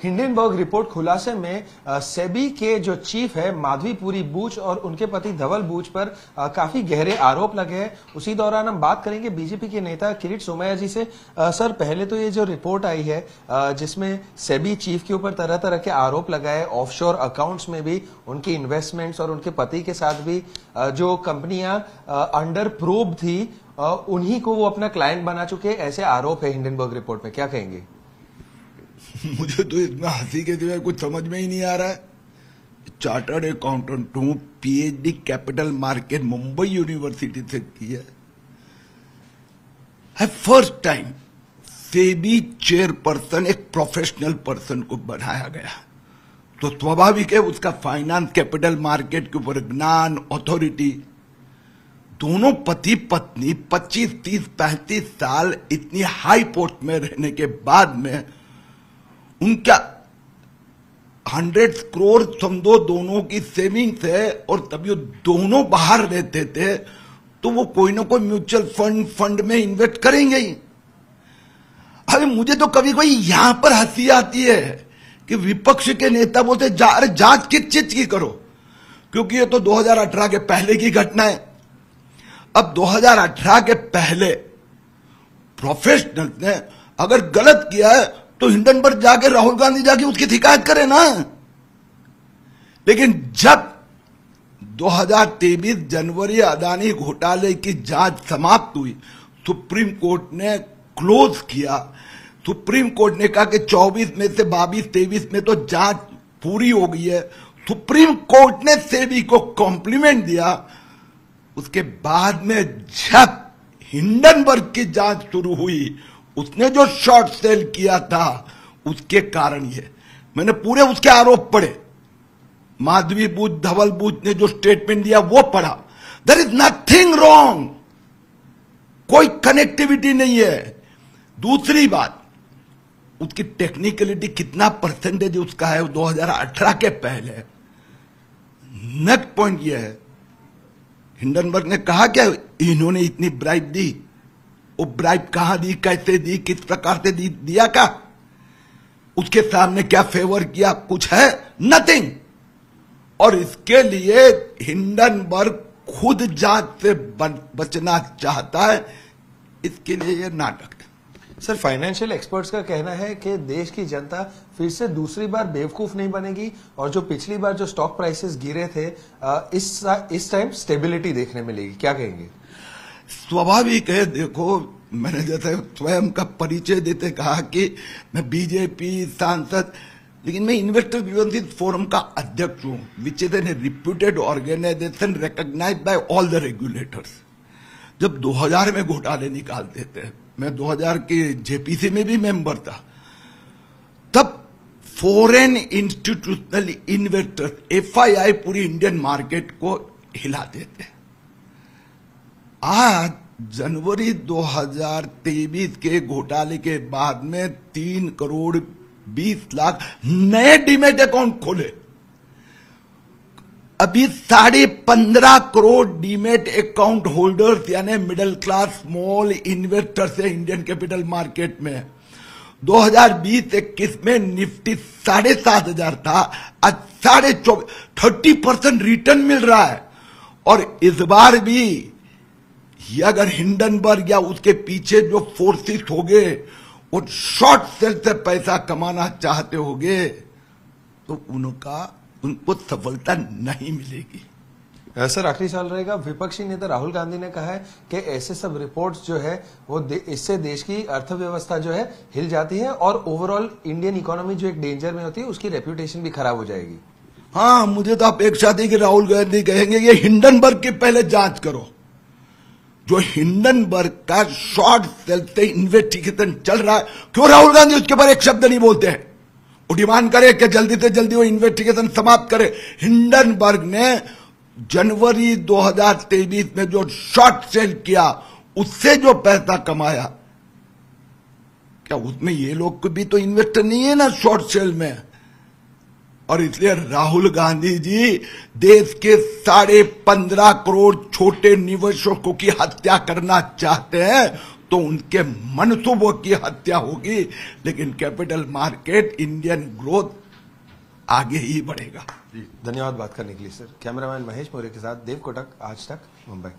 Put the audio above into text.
Hindenburg report खुलासे में सेबी के जो चीफ है माधवीपुरी बूच और उनके पति धवल बूच पर काफी गहरे आरोप लगे हैं। उसी दौरान हम बात करेंगे बीजेपी के नेता किरीट सोमैया जी से। सर, पहले तो ये जो रिपोर्ट आई है जिसमें सेबी चीफ के ऊपर तरह तरह के आरोप लगाए, ऑफशोर अकाउंट्स में भी उनकी इन्वेस्टमेंट्स और उनके पति के साथ भी जो कंपनियां अंडर प्रोब थी उन्हीं को वो अपना क्लाइंट बना चुके, ऐसे आरोप है हिंडनबर्ग रिपोर्ट में। क्या कहेंगे? मुझे तो इतना हंसी के सिवाय कुछ समझ में ही नहीं आ रहा है। चार्टर्ड अकाउंटेंट हूं, PhD capital market Mumbai university से की है। फर्स्ट टाइम सेबी चेयरपर्सन एक प्रोफेशनल पर्सन को बनाया गया, तो स्वाभाविक है उसका फाइनेंस कैपिटल मार्केट के ऊपर ज्ञान, अथॉरिटी। दोनों पति पत्नी 25, 30, 35 साल इतनी हाई पोस्ट में रहने के बाद में उनका 100 करोड़ समझो दोनों की सेविंग्स है, और तभी वो दोनों बाहर रहते थे, तो वो कोई ना कोई म्यूचुअल फंड में इन्वेस्ट करेंगे ही। अरे मुझे तो कभी कोई यहां पर हंसी आती है कि विपक्ष के नेता बोलते अरे जांच किस चीज की करो, क्योंकि ये तो 2018 के पहले की घटना है। अब 2018 के पहले प्रोफेशनल ने अगर गलत किया है तो हिंडनबर्ग जाके राहुल गांधी जाके उसकी शिकायत करे ना। लेकिन जब 2023 जनवरी अदानी घोटाले की जांच समाप्त हुई, सुप्रीम कोर्ट ने क्लोज किया। सुप्रीम कोर्ट ने कहा कि 24 में से 22, 23 में तो जांच पूरी हो गई है। सुप्रीम कोर्ट ने सेबी को कॉम्प्लीमेंट दिया। उसके बाद में जब हिंडनबर्ग की जांच शुरू हुई, उसने जो शॉर्ट सेल किया था उसके कारण ये, मैंने पूरे उसके आरोप पढ़े, माधवी बूच, धवल बूच ने जो स्टेटमेंट दिया वो पढ़ा। देयर इज नथिंग रॉन्ग, कोई कनेक्टिविटी नहीं है। दूसरी बात, उसकी टेक्निकलिटी कितना परसेंटेज उसका है 2018 के पहले। नेक्स्ट पॉइंट यह है, हिंडनबर्ग ने कहा क्या इन्होंने इतनी ब्राइब दी, वो ब्राइब कहां दी, कैसे दी, किस प्रकार से दी, दिया क्या, उसके सामने क्या फेवर किया, कुछ है? नथिंग। और इसके लिए हिंडनबर्ग खुद जांच से बचना चाहता है, इसके लिए ये नाटक है। सर, फाइनेंशियल एक्सपर्ट्स का कहना है कि देश की जनता फिर से दूसरी बार बेवकूफ नहीं बनेगी, और जो पिछली बार जो स्टॉक प्राइसेस गिरे थे इस टाइम स्टेबिलिटी देखने मिलेगी। क्या कहेंगे? स्वाभाविक है। देखो, मैंने जैसे स्वयं का परिचय देते कहा कि मैं बीजेपी सांसद, लेकिन मैं इन्वेस्टर ग्रीवेंसेस फोरम का अध्यक्ष हूं, which is an reputed organisation recognised by all the regulators. जब 2000 में घोटाले निकालते थे, मैं 2000 के जेपीसी में भी मेंबर था, तब फॉरेन इंस्टीट्यूशनल इन्वेस्टर्स एफआईआई पूरी इंडियन मार्केट को हिलाते थे। आज जनवरी 2023 के घोटाले के बाद में 3 करोड़ 20 लाख नए डीमेट अकाउंट खोले। अभी 15.5 करोड़ डीमेट अकाउंट होल्डर्स यानी मिडिल क्लास स्मॉल इन्वेस्टर्स है इंडियन कैपिटल मार्केट में। 2020-21 में निफ्टी 7,500 था, आज 24,500, 30% रिटर्न मिल रहा है। और इस बार भी अगर हिंडनबर्ग या उसके पीछे जो फोर्सेस होंगे वो शॉर्ट सेल से पैसा कमाना चाहते होंगे, तो उनको सफलता नहीं मिलेगी। सर, आखिरी सवाल रहेगा। विपक्षी नेता राहुल गांधी ने कहा है कि ऐसे सब रिपोर्ट्स जो है वो इससे देश की अर्थव्यवस्था जो है हिल जाती है, और ओवरऑल इंडियन इकोनॉमी जो एक डेंजर में होती है उसकी रेप्यूटेशन भी खराब हो जाएगी। हाँ, मुझे तो अपेक्षा थी कि राहुल गांधी कहेंगे ये हिंडनबर्ग की पहले जांच करो। जो हिंडनबर्ग का शॉर्ट सेल से इन्वेस्टिगेशन चल रहा है, क्यों राहुल गांधी उसके ऊपर एक शब्द नहीं बोलते हैं? वो डिमांड करे कि जल्दी से जल्दी वो इन्वेस्टिगेशन समाप्त करे। हिंडनबर्ग ने जनवरी 2023 में जो शॉर्ट सेल किया, उससे जो पैसा कमाया, क्या उसमें ये लोग भी तो इन्वेस्टर नहीं है ना शॉर्ट सेल में? और इसलिए राहुल गांधी जी देश के 15.5 करोड़ छोटे निवेशकों की हत्या करना चाहते हैं, तो तो उनके मनसूबों की हत्या होगी, लेकिन कैपिटल मार्केट, इंडियन ग्रोथ आगे ही बढ़ेगा। धन्यवाद बात करने के लिए सर। कैमरामैन महेश मौर्य के साथ देव कोटक, आज तक, मुंबई।